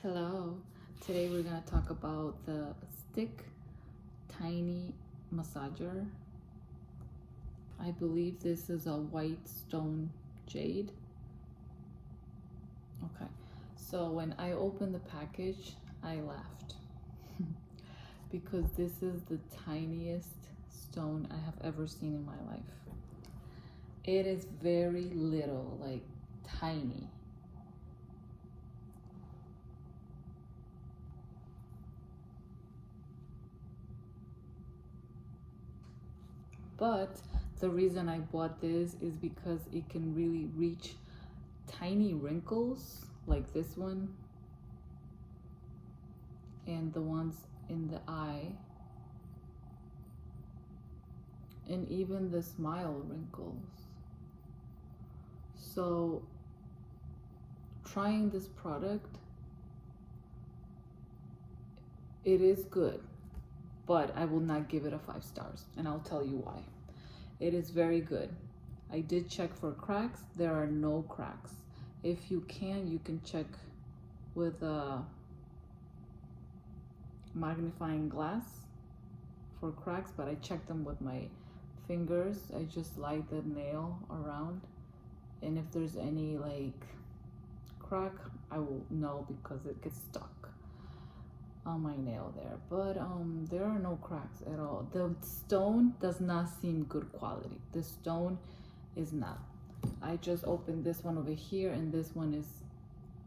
Hello, today we're going to talk about the stick tiny massager. I believe this is a white stone jade. Okay, so when I opened the package, I laughed because this is the tiniest stone I have ever seen in my life. It is very little, like tiny. But the reason I bought this is because it can really reach tiny wrinkles like this one and the ones in the eye and even the smile wrinkles. So trying this product, it is good, but I will not give it a 5 stars, and I'll tell you why. It is very good. I did check for cracks. There are no cracks. If you can check with a magnifying glass for cracks, but I checked them with my fingers. I just slide the nail around, and if there's any like crack, I will know because it gets stuck on my nail there. But there are no cracks at all. The stone does not seem good quality. The stone is not. I just opened this one over here, and this one is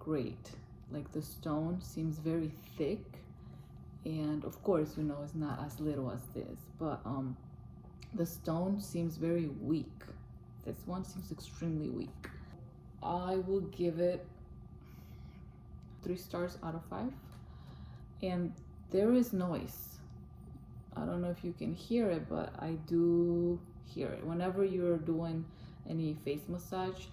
great. Like the stone seems very thick, and of course, you know, it's not as little as this, but the stone seems very weak. This one seems extremely weak. I will give it 3 stars out of 5. And there is noise. I don't know if you can hear it, but I do hear it. Whenever you're doing any face massage,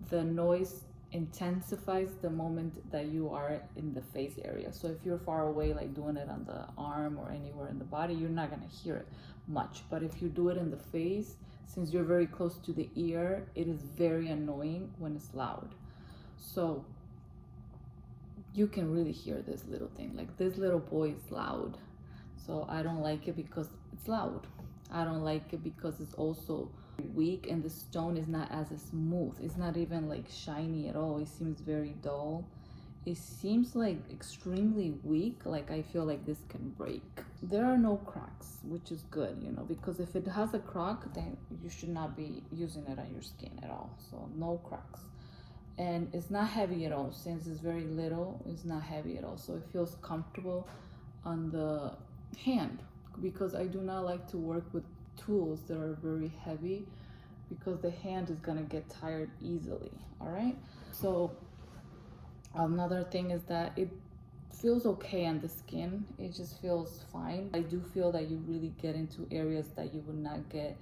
the noise intensifies the moment that you are in the face area. So if you're far away, like doing it on the arm or anywhere in the body, you're not gonna hear it much. But if you do it in the face, since you're very close to the ear, it is very annoying when it's loud. So you can really hear this little thing. Like this little boy is loud. So I don't like it because it's loud. I don't like it because it's also weak, and the stone is not as smooth. It's not even like shiny at all. It seems very dull. It seems like extremely weak. Like I feel like this can break. There are no cracks, which is good, you know, because if it has a crack, then you should not be using it on your skin at all. So no cracks. And it's not heavy at all. Since it's very little, it's not heavy at all, so it feels comfortable on the hand, because I do not like to work with tools that are very heavy because the hand is gonna get tired easily. All right, so another thing is that it feels okay on the skin. It just feels fine. I do feel that you really get into areas that you would not get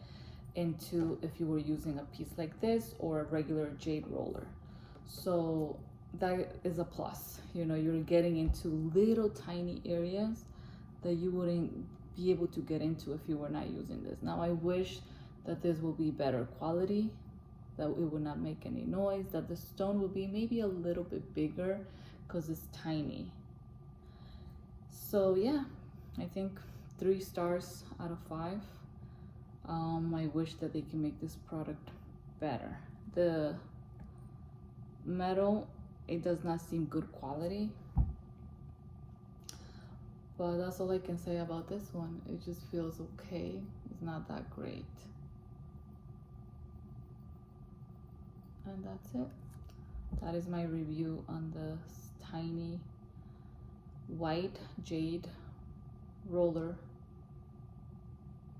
into if you were using a piece like this or a regular jade roller. So that is a plus. You know, you're getting into little tiny areas that you wouldn't be able to get into if you were not using this. Now I wish that this will be better quality, that it would not make any noise, that the stone will be maybe a little bit bigger because it's tiny. So yeah, I think 3 stars out of 5. I wish that they can make this product better. The metal, it does not seem good quality, but that's all I can say about this one. It just feels okay. It's not that great, and that's it. That is my review on the tiny white jade roller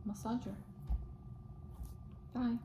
massager. Bye.